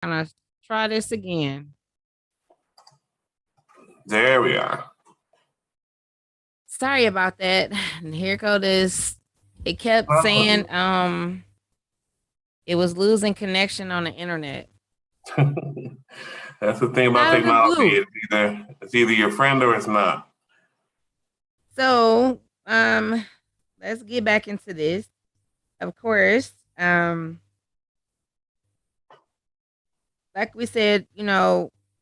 Gonna try this again. There we are. Sorry about that. And here go this. It kept saying it was losing connection on the internet. That's the thing about Out of the technology. blue. It's either your friend or it's not. So let's get back into this. Of course, like we said,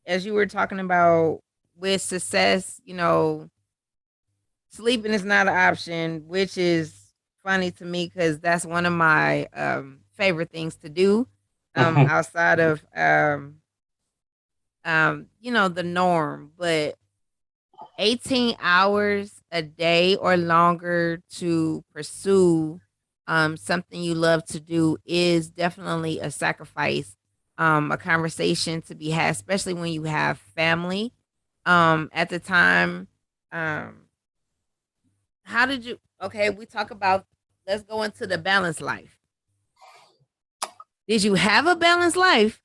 as you were talking about with success, sleeping is not an option, which is funny to me because that's one of my favorite things to do outside of the norm. But 18 hours a day or longer to pursue something you love to do is definitely a sacrifice, a conversation to be had, especially when you have family. At the time, um, how did you? Okay, we talk about. Let's go into the balanced life. Did you have a balanced life?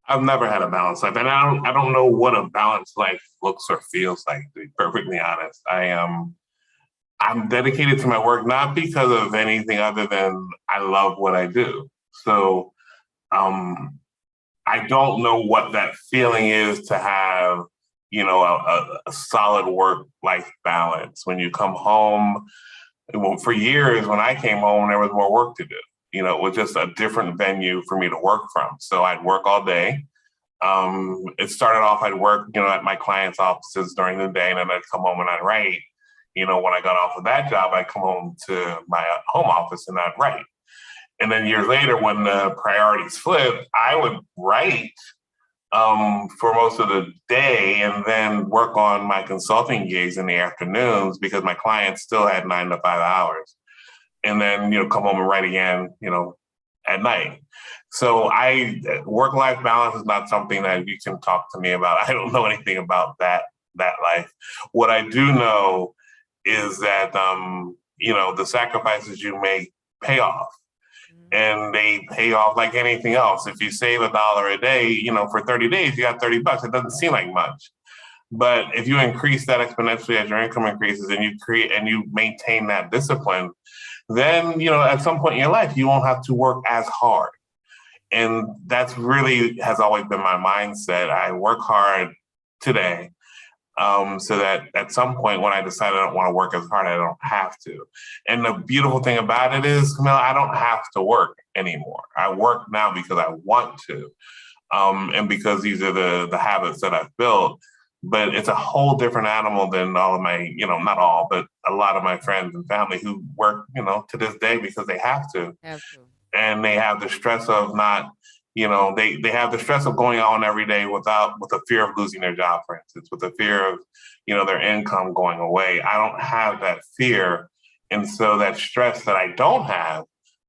I've never had a balanced life, and I don't know what a balanced life looks or feels like. To be perfectly honest, I'm dedicated to my work not because of anything other than I love what I do. So um, I don't know what that feeling is to have, a solid work life balance. When you come home, well, for years when I came home, there was more work to do. It was just a different venue for me to work from. So I'd work all day. It started off, I'd work, at my clients' offices during the day, and then I'd come home and I'd write. When I got off of that job, I'd come home to my home office and I'd write. And then years later, when the priorities flipped, I would write for most of the day and then work on my consulting gigs in the afternoons because my clients still had 9 to 5 hours. And then, come home and write again, at night. So work-life balance is not something that you can talk to me about. I don't know anything about that life. What I do know is that the sacrifices you make pay off, and they pay off like anything else. If you save $1 a day, for 30 days, you got $30. It doesn't seem like much. But if you increase that exponentially as your income increases and you maintain that discipline, then, at some point in your life, you won't have to work as hard. And that's really has always been my mindset. I work hard today, so that at some point when I decide I don't want to work as hard, I don't have to. And the beautiful thing about it is, Camille, I don't have to work anymore. I work now because I want to, and because these are the habits that I've built. But it's a whole different animal than all of my, not all, but a lot of my friends and family who work, to this day because they have to. Absolutely. And they have the stress of not, they have the stress of going on every day with a fear of losing their job, for instance, with the fear of, their income going away. I don't have that fear. And so that stress that I don't have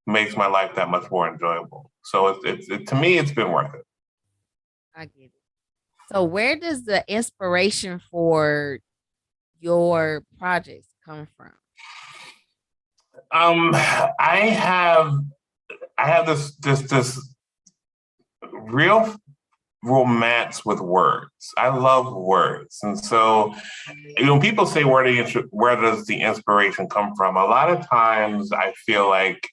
makes my life that much more enjoyable. So to me, it's been worth it. I get it. So, where does the inspiration for your projects come from? I have this real romance with words. I love words, and so people say where does the inspiration come from? A lot of times, I feel like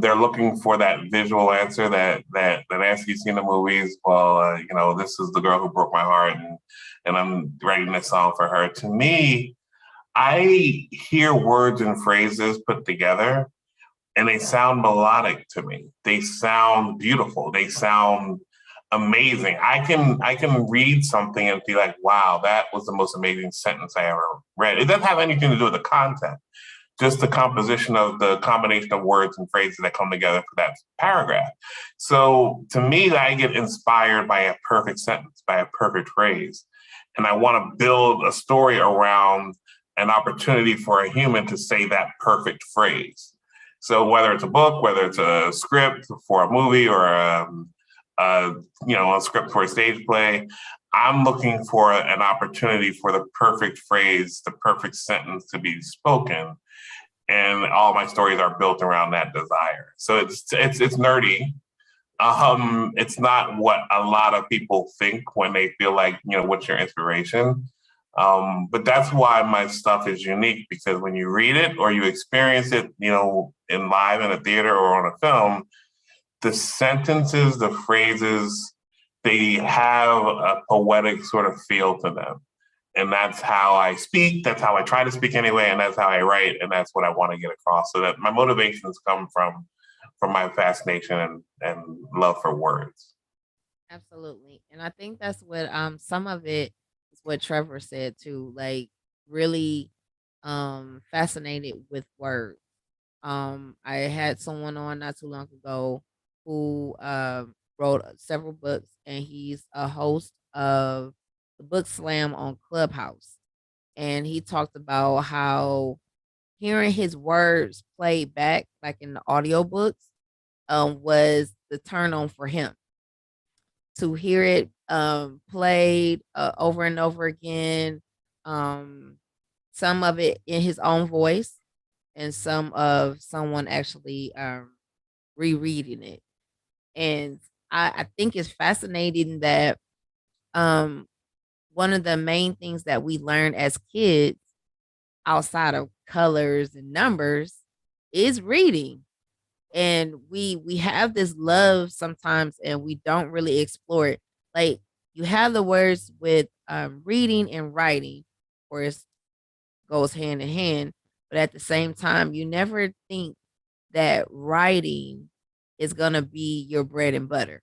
they're looking for that visual answer that answer you see in the movies. Well, this is the girl who broke my heart, and I'm writing this song for her. To me, I hear words and phrases put together, and they sound melodic to me. They sound beautiful. They sound amazing. I can read something and be like, wow, that was the most amazing sentence I ever read. It doesn't have anything to do with the content, just the composition of the combination of words and phrases that come together for that paragraph. So to me, I get inspired by a perfect sentence, by a perfect phrase. And I want to build a story around an opportunity for a human to say that perfect phrase. So whether it's a book, whether it's a script for a movie or a script for a stage play, I'm looking for an opportunity for the perfect phrase, the perfect sentence to be spoken, and all my stories are built around that desire. So it's nerdy, It's not what a lot of people think when they feel like, what's your inspiration? But that's why my stuff is unique because when you read it or you experience it, in live in a theater or on a film, the sentences, the phrases, they have a poetic sort of feel to them. And that's how I speak. That's how I try to speak anyway. And that's how I write. And that's what I want to get across. So that my motivations come from my fascination and love for words. Absolutely. And I think that's what some of it is what Trevor said too. Like really fascinated with words. I had someone on not too long ago who wrote several books, and he's a host of the book slam on Clubhouse. And he talked about how hearing his words played back like in the audiobooks was the turn on for him to hear it played over and over again. Um, some of it in his own voice, and some of someone actually rereading it. And I think it's fascinating that um, one of the main things that we learn as kids outside of colors and numbers is reading. And we have this love sometimes and we don't really explore it. Like you have the words with reading and writing, or it goes hand in hand, but at the same time you never think that writing is gonna be your bread and butter.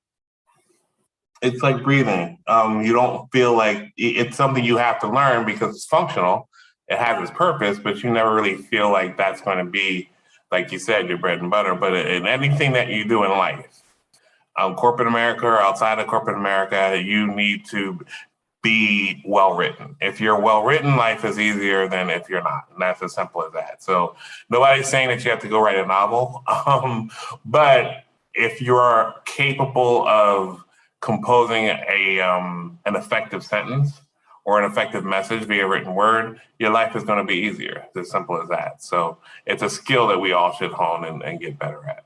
It's like breathing. You don't feel like it's something you have to learn because it's functional. It has its purpose, but you never really feel like that's going to be, like you said, your bread and butter. But in anything that you do in life, corporate America or outside of corporate America, you need to be well written. If you're well written, life is easier than if you're not. And that's as simple as that. So nobody's saying that you have to go write a novel. But if you're capable of composing an effective sentence or an effective message via written word, your life is going to be easier. It's as simple as that. So it's a skill that we all should hone and get better at.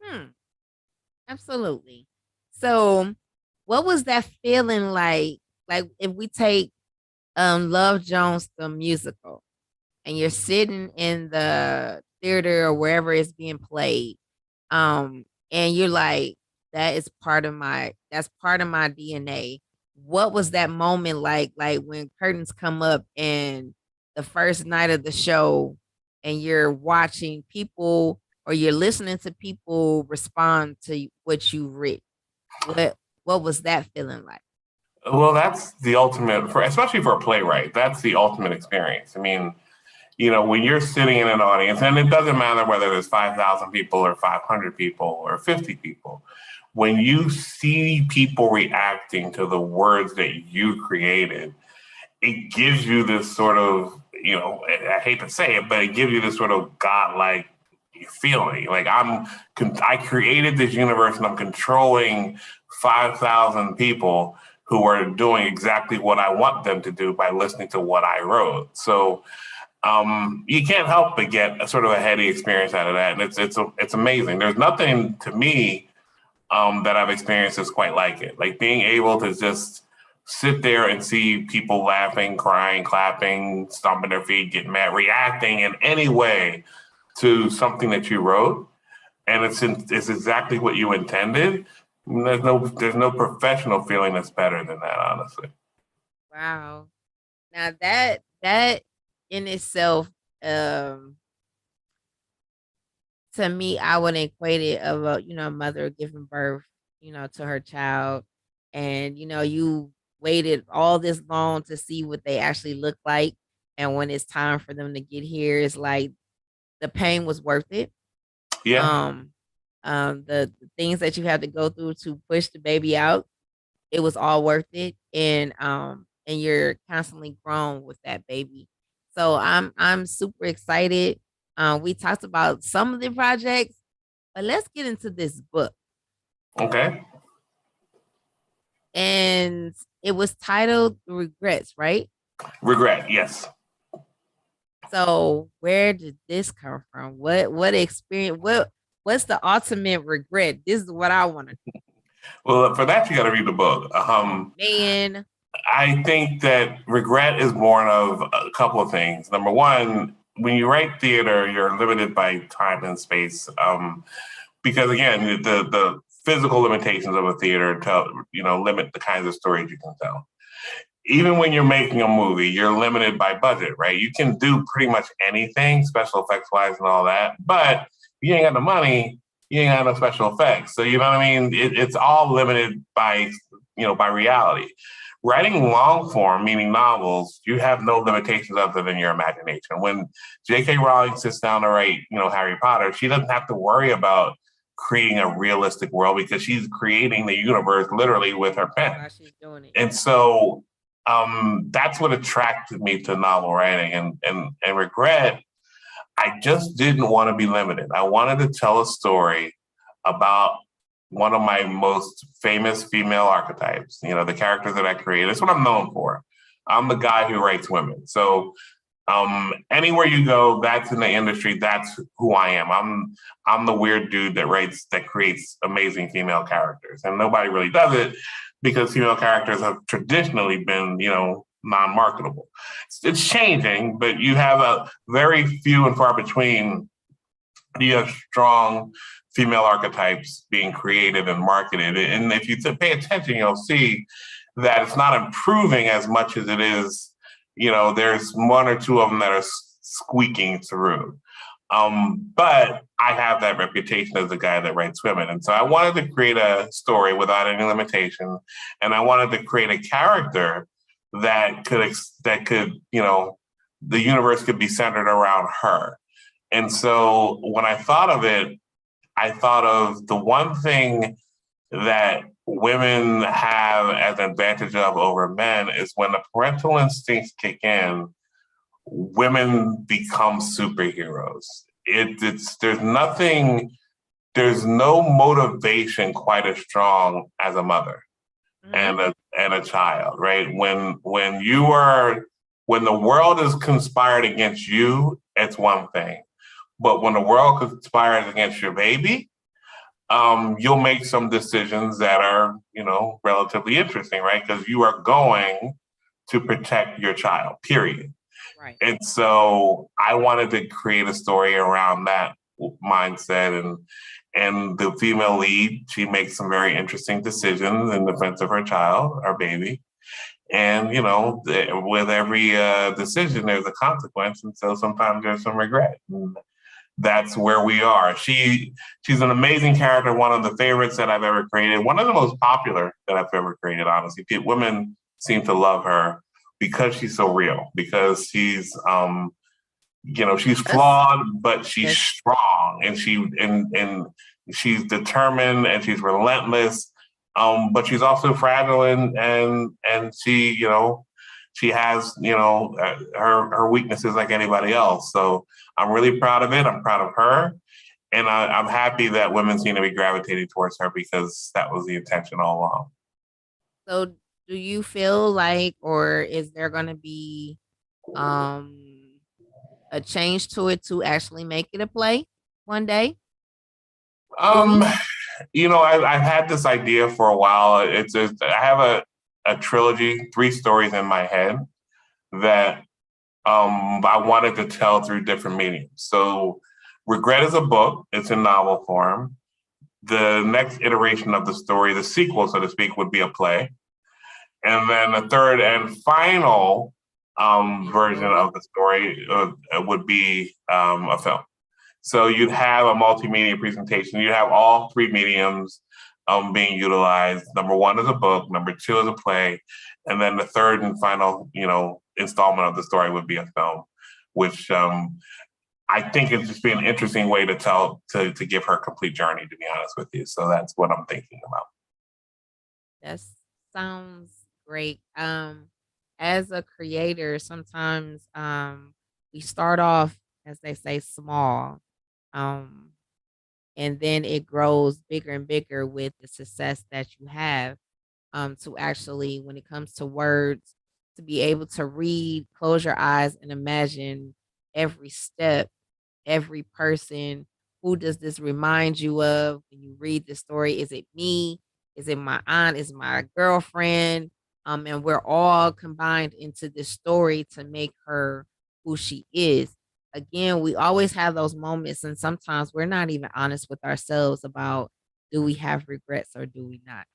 Hmm, absolutely. So what was that feeling like? Like if we take Love Jones the musical, and you're sitting in the theater or wherever it's being played, and you're like, that's part of my DNA. What was that moment like when curtains come up and the first night of the show, and you're watching people or you're listening to people respond to what you read? What was that feeling like? Well, that's the ultimate for, especially for a playwright. That's the ultimate experience. I mean, when you're sitting in an audience, and it doesn't matter whether there's 5,000 people or 500 people or 50 people, when you see people reacting to the words that you created, it gives you this sort of, I hate to say it, but it gives you this sort of godlike feeling. Like I created this universe and I'm controlling 5,000 people who are doing exactly what I want them to do by listening to what I wrote. So you can't help but get a sort of a heady experience out of that, and it's amazing. There's nothing to me that I've experienced that's quite like it. Like being able to just sit there and see people laughing, crying, clapping, stomping their feet, getting mad, reacting in any way to something that you wrote, and it's exactly what you intended. There's no professional feeling that's better than that, honestly. Wow. Now that in itself, um, to me, I would equate it of a mother giving birth, to her child, and you waited all this long to see what they actually look like, and when it's time for them to get here, it's like the pain was worth it. Yeah. Um, the things that you have to go through to push the baby out, it was all worth it, and you're constantly grown with that baby. So I'm super excited. We talked about some of the projects, but let's get into this book. Okay. And it was titled Regrets, right? Regret. Yes. So where did this come from? What experience? What's the ultimate regret? This is what I want to Well, for that, you got to read the book. man. I think that regret is born of a couple of things. Number one, when you write theater, you're limited by time and space. Because again, the physical limitations of a theater limit the kinds of stories you can tell. Even when you're making a movie, you're limited by budget, right? You can do pretty much anything, special effects wise and all that, but you ain't got the money, you ain't got no special effects. So you know what I mean? It's all limited by by reality. Writing long form, meaning novels, you have no limitations other than your imagination. When J.K. Rowling sits down to write, Harry Potter, she doesn't have to worry about creating a realistic world because she's creating the universe literally with her pen. While she's doing it. And so that's what attracted me to novel writing and regret. I just didn't want to be limited. I wanted to tell a story about one of my most famous female archetypes, the characters that I create. That's what I'm known for. I'm the guy who writes women. So anywhere you go, that's in the industry. That's who I am. I'm the weird dude that creates amazing female characters, and nobody really does it because female characters have traditionally been, non-marketable. It's changing, but you have a very few and far between. You have strong female archetypes being created and marketed, and if you pay attention, you'll see that it's not improving as much as it is. There's one or two of them that are squeaking through. But I have that reputation as a guy that writes women. And so I wanted to create a story without any limitation. And I wanted to create a character that could, the universe could be centered around her. And so when I thought of it, I thought of the one thing that women have as an advantage of over men is when the parental instincts kick in, women become superheroes. There's no motivation quite as strong as a mother Mm-hmm. and a child, right? When the world is conspired against you, it's one thing. But when the world conspires against your baby, you'll make some decisions that are, relatively interesting, right? Because you are going to protect your child, period. Right. And so I wanted to create a story around that mindset and the female lead, she makes some very interesting decisions in defense of her child, our baby. And with every decision, there's a consequence, and so sometimes there's some regret. And that's where we are. She's an amazing character, one of the favorites that I've ever created, one of the most popular that I've ever created. Honestly, women seem to love her because she's so real. Because she's Yes. flawed, but she's Yes. strong, and she's determined, and she's relentless. But she's also fragile, and she has her weaknesses like anybody else. So I'm really proud of it. I'm proud of her, and I'm happy that women seem to be gravitating towards her because that was the intention all along. So do you feel like, or is there gonna be um a change to it to actually make it a play one day? Um, Movie? I've had this idea for a while. I have a trilogy, three stories in my head that I wanted to tell through different mediums. So, Regret is a book. It's in novel form. The next iteration of the story, the sequel, so to speak, would be a play. And then the third and final version Movie? of the story would be a film. So you'd have a multimedia presentation. You have all three mediums being utilized. Number one is a book. Number two is a play, and then the third and final, installment of the story would be a film, which I think is just be an interesting way to tell to give her a complete journey. To be honest with you, so that's what I'm thinking about. That sounds great. As a creator, sometimes we start off, as they say, small. Um, and then it grows bigger and bigger with the success that you have. To actually, when it comes to words, to be able to read, close your eyes and imagine every step, every person, Who does this remind you of when you read the story? Is it me? Is it my aunt? Is it my girlfriend? And we're all combined into this story to make her who she is. Again, we always have those moments, and sometimes we're not even honest with ourselves about, do we have regrets or do we not?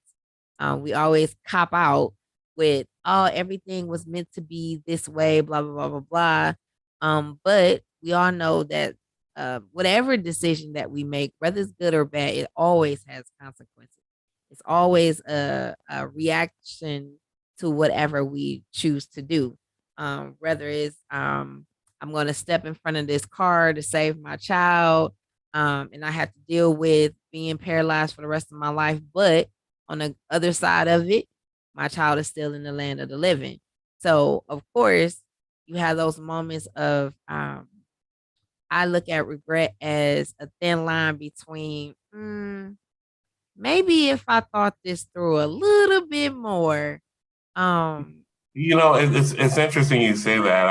We always cop out with, oh, everything was meant to be this way, blah blah blah blah blah. But we all know that whatever decision that we make, whether it's good or bad, it always has consequences. It's always a reaction to whatever we choose to do. Whether it's I'm going to step in front of this car to save my child, and I have to deal with being paralyzed for the rest of my life. But on the other side of it, my child is still in the land of the living. So, of course, you have those moments of, I look at regret as a thin line between, maybe if I thought this through a little bit more. Um, It's interesting you say that.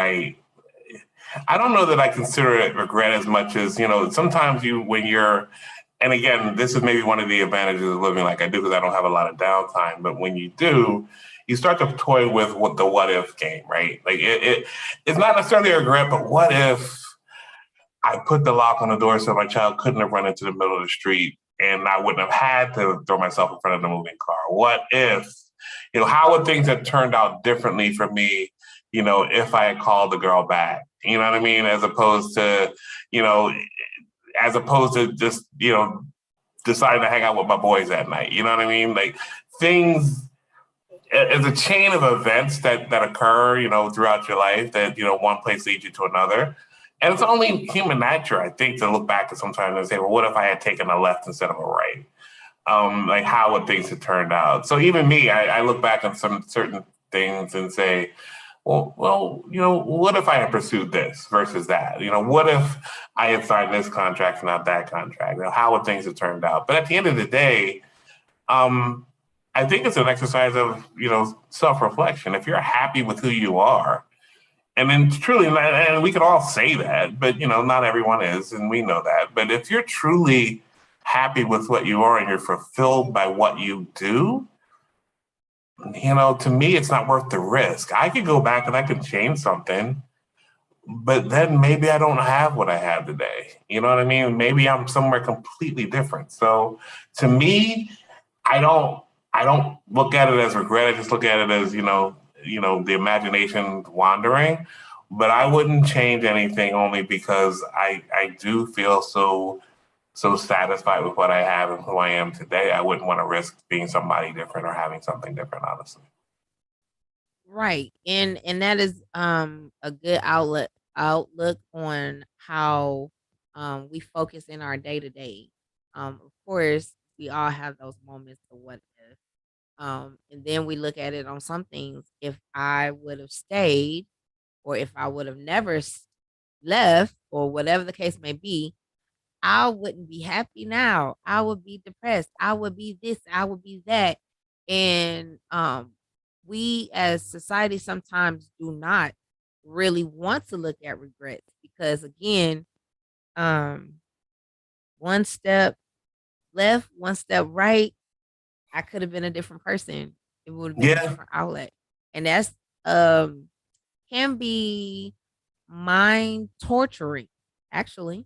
I don't know that I consider it regret as much as, sometimes when you're, and again, this is maybe one of the advantages of living like I do because I don't have a lot of downtime. But when you do, you start to toy with what the what if game, right? Like it's not necessarily a regret, but what if I put the lock on the door so my child couldn't have run into the middle of the street and I wouldn't have had to throw myself in front of the moving car? What if, how would things have turned out differently for me, if I had called the girl back? You know what I mean? You know, as opposed to just, deciding to hang out with my boys at night. You know what I mean? Like things, it's a chain of events that occur, throughout your life that, one place leads you to another. And it's only human nature, I think, to look back at sometimes and say, well, what if I had taken a left instead of a right? Like how would things have turned out? So even me, I look back on some certain things and say, well, what if I had pursued this versus that? What if I had signed this contract and not that contract? How would things have turned out? But at the end of the day, I think it's an exercise of, self-reflection. If you're happy with who you are, and then truly, and we can all say that, but not everyone is, and we know that. But if you're truly happy with what you are and you're fulfilled by what you do, to me, it's not worth the risk. I could go back and I could change something, but then maybe I don't have what I have today. You know what I mean? Maybe I'm somewhere completely different. So to me, I don't look at it as regret. I just look at it as, the imagination wandering. But I wouldn't change anything only because I do feel so satisfied with what I have and who I am today. I wouldn't want to risk being somebody different or having something different, honestly. right. And that is a good outlook on how we focus in our day to day. Of course, we all have those moments of what if. And then we look at it on some things. If I would have stayed, or if I would have never left, or whatever the case may be, I wouldn't be happy now. I would be depressed. I would be this. I would be that. And we as society sometimes do not really want to look at regrets because, again, um, one step left, one step right, I could have been a different person. It would have been a Yeah, different outlet. And that's um can be mind torturing, actually.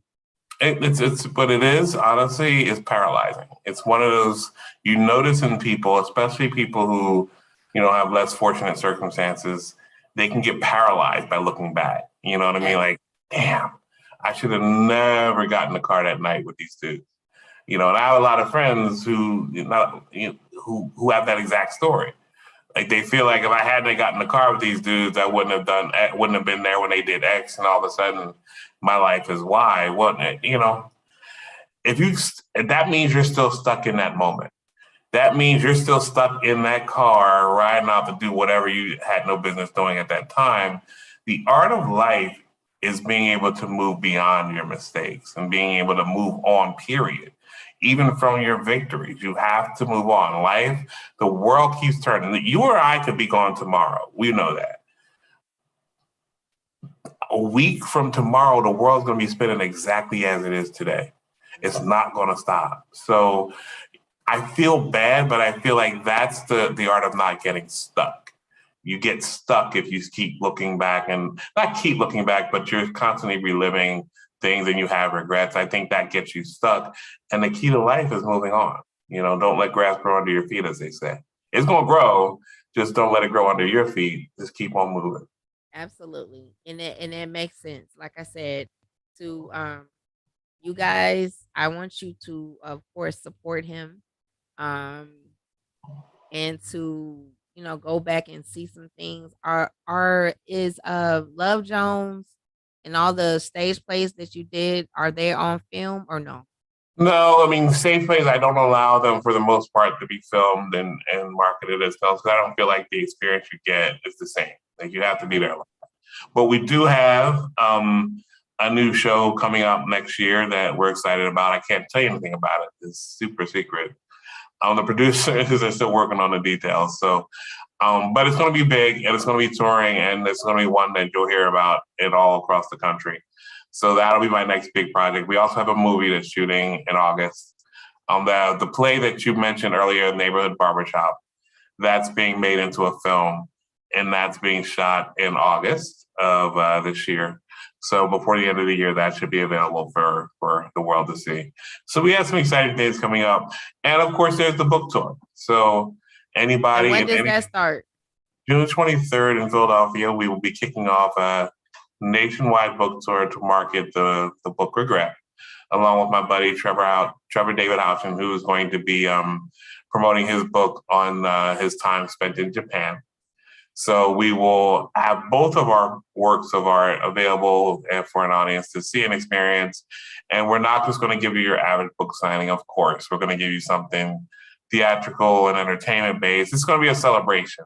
but it is honestly is paralyzing. It's one of those you notice in people, especially people who have less fortunate circumstances. They can get paralyzed by looking back. You know what I mean? Yes. Like, damn, I should have never gotten in the car that night with these dudes. And I have a lot of friends who have that exact story. Like they feel like if I hadn't gotten in the car with these dudes, I wouldn't have been there when they did X, and all of a sudden my life is Y, wasn't it? If you that means you're still stuck in that moment. That means you're still stuck in that car riding out to do whatever you had no business doing at that time. The art of life is being able to move beyond your mistakes and being able to move on, period. Even from your victories, you have to move on. Life, the world keeps turning. You or I could be gone tomorrow. We know that. A week from tomorrow, the world's going to be spinning exactly as it is today. It's not going to stop. So I feel bad, but I feel like that's the art of not getting stuck. You get stuck if you keep looking back, and not keep looking back, but you're constantly reliving things and you have regrets. I think that gets you stuck. And the key to life is moving on. Don't let grass grow under your feet, as they say. It's going to grow. Just don't let it grow under your feet. Just keep on moving. Absolutely. And it makes sense. Like I said, to you guys, I want you to of course support him. Um and to go back and see some things. Are is Love Jones and all the stage plays that you did, are they on film or no? No, I mean, safe plays, I don't allow them for the most part to be filmed and marketed as films because I don't feel like the experience you get is the same. Like you have to be there. But we do have a new show coming up next year that we're excited about. I can't tell you anything about it. It's super secret. The producers are still working on the details. So, but it's going to be big and it's going to be touring and it's going to be one that you'll hear about it all across the country. So that'll be my next big project. We also have a movie that's shooting in August. The play that you mentioned earlier, Neighborhood Barbershop, that's being made into a film and that's being shot in August of this year. So before the end of the year, that should be available for the world to see. So we have some exciting things coming up, and of course, there's the book tour. So And anybody when in does any that start? June 23rd in Philadelphia, we will be kicking off a nationwide book tour to market the book Regret, along with my buddy Trevor David Houchin, who is going to be promoting his book on his time spent in Japan. So we will have both of our works of art available for an audience to see and experience. And we're not just going to give you your average book signing, of course. We're going to give you something theatrical and entertainment based. It's going to be a celebration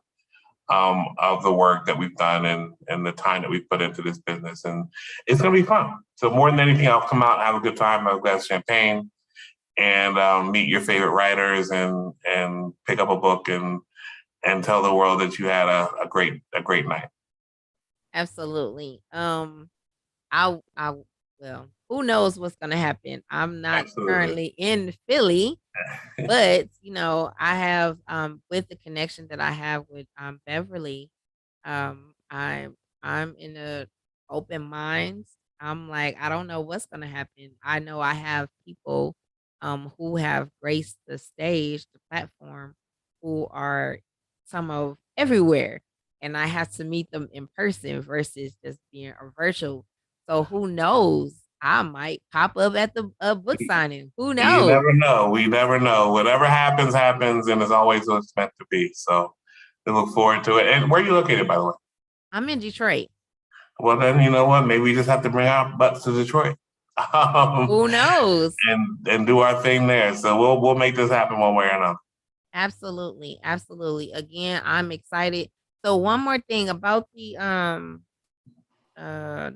of the work that we've done and the time that we've put into this business. And it's going to be fun. So more than anything, I'll come out and have a good time, have a glass of champagne, and meet your favorite writers and pick up a book and tell the world that you had a great night. Absolutely. I well, who knows what's gonna happen? I'm not Absolutely. currently in Philly, but I have with the connection that I have with Beverly, I'm in a open mind. I'm like, I don't know what's gonna happen. I know I have people who have graced the stage, the platform, who are some of everywhere. And I have to meet them in person versus just being a virtual. So who knows? I might pop up at the book signing. Who You knows? never know. We never know. Whatever happens, happens, and it's always what it's meant to be. So we look forward to it. And where are you located, by the way? I'm in Detroit. Well, then you know what? Maybe we just have to bring our butts to Detroit, um, Who knows? and do our thing there. So we'll make this happen one way or another. Absolutely. Absolutely. Again, I'm excited. So one more thing about the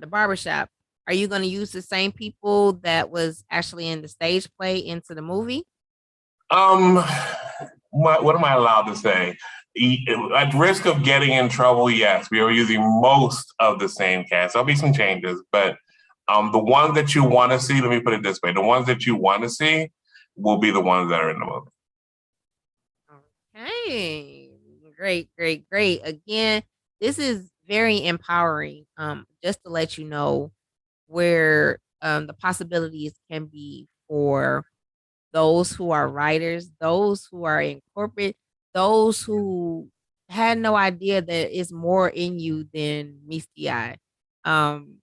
barbershop. Are you going to use the same people that was actually in the stage play into the movie? Um, what am I allowed to say? At risk of getting in trouble, yes, we are using most of the same cast. There'll be some changes, but the ones that you want to see, let me put it this way: the ones that you want to see will be the ones that are in the movie. Okay. Great, great, great. Again, this is very empowering. Just to let you know where the possibilities can be for those who are writers, those who are in corporate, those who had no idea that it's more in you than meets the eye. Um,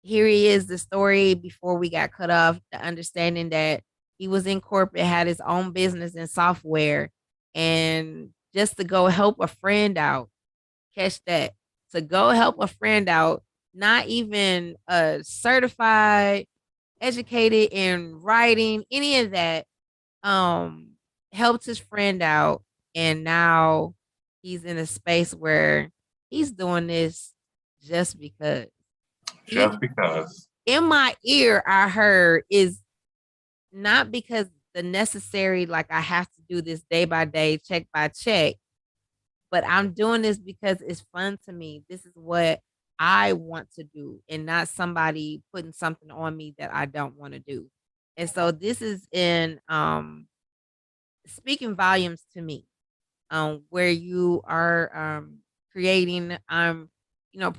Here he is, the story before we got cut off, the understanding that he was in corporate, had his own business in software, and just to go help a friend out, catch that, to go help a friend out, not even certified, educated in writing, any of that, um, helped his friend out, and now he's in a space where he's doing this just because. He Just because. in my ear, I heard is not because the necessary, like I have to do this day by day, check by check, but I'm doing this because it's fun to me. This is what I want to do, and not somebody putting something on me that I don't want to do. And so this is in speaking volumes to me, where you are creating,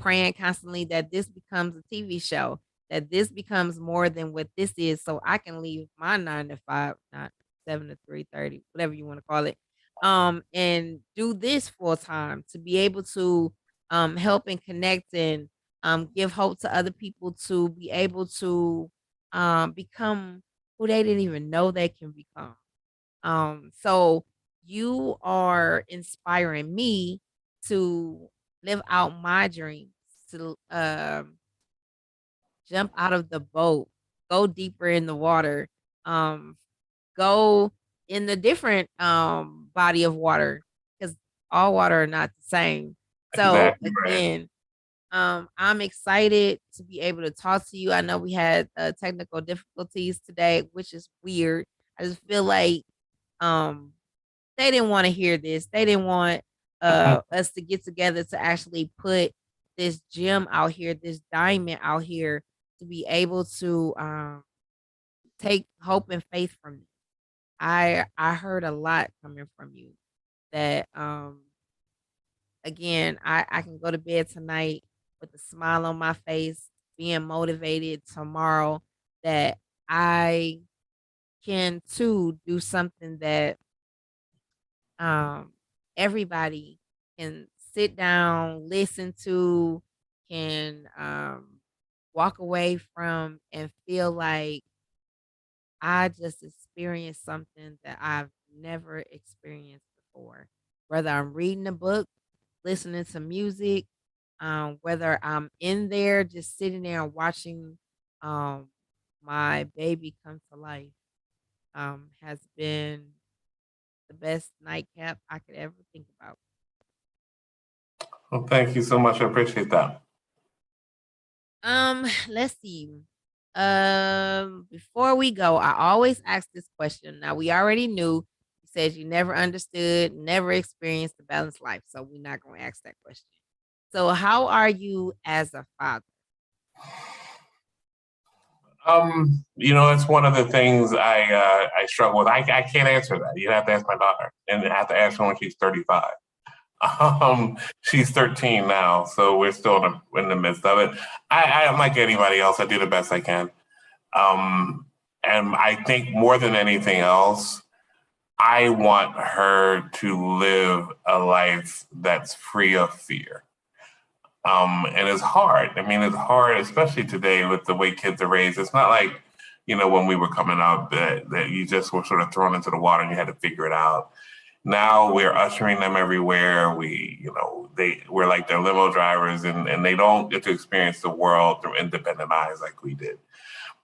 praying constantly that this becomes a TV show, that this becomes more than what this is, so I can leave my 9 to 5, not 7 to 3:30, whatever you want to call it, and do this full time to be able to help and connect and give hope to other people to be able to become who they didn't even know they can become. So you are inspiring me to live out my dreams, to jump out of the boat, go deeper in the water, um, go in the different body of water, because all water are not the same. So Exactly right. again, I'm excited to be able to talk to you. I know we had technical difficulties today, which is weird. I just feel like um they didn't want to hear this. They didn't want us to get together to actually put this gem out here, this diamond out here, to be able to take hope and faith from you. I heard a lot coming from you that again, I can go to bed tonight with a smile on my face, being motivated tomorrow that I can too do something that um, everybody can sit down, listen to, can walk away from and feel like I just experienced something that I've never experienced before. Whether I'm reading a book, listening to music, whether I'm in there just sitting there and watching um, my baby come to life, has been the best nightcap I could ever think about. Well, thank you so much. I appreciate that. Let's see. Before we go, I always ask this question. Now we already knew you said you never understood, never experienced the balanced life, so we're not gonna ask that question. So, how are you as a father? It's one of the things I struggle with. I can't answer that. You have to ask my daughter, and I have to ask her when she's 35. She's 13 now, so we're still in the midst of it. I'm like anybody else. I do the best I can. And I think more than anything else, I want her to live a life that's free of fear. And it's hard. I mean, it's hard, especially today with the way kids are raised. It's not like, when we were coming up that you just were sort of thrown into the water and you had to figure it out. Now we're ushering them everywhere. We're like their limo drivers, and they don't get to experience the world through independent eyes like we did.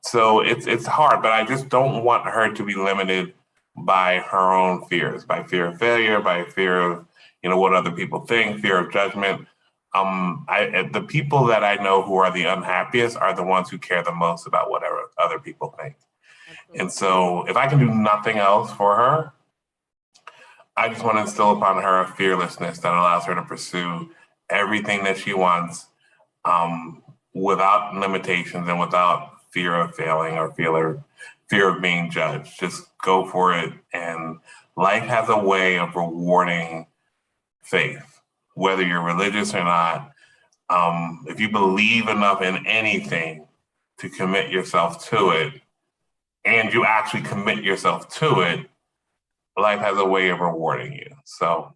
So it's hard, but I just don't want her to be limited by her own fears, by fear of failure, by fear of what other people think, fear of judgment. The people that I know who are the unhappiest are the ones who care the most about whatever other people think. And Absolutely. so, if I can do nothing else for her, I just want to instill upon her a fearlessness that allows her to pursue everything that she wants, um, without limitations and without fear of failing or fear of being judged. Just go for it. And life has a way of rewarding faith, whether you're religious or not. If you believe enough in anything to commit yourself to it, and you actually commit yourself to it, life has a way of rewarding you. So,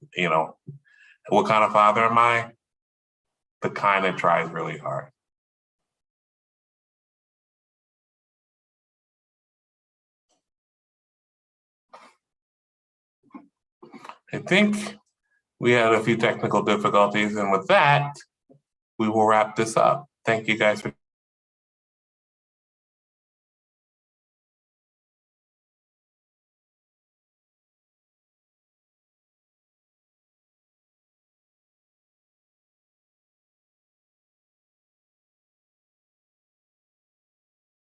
what kind of father am I? The kind that tries really hard. I think we had a few technical difficulties, and with that, we will wrap this up. Thank you guys for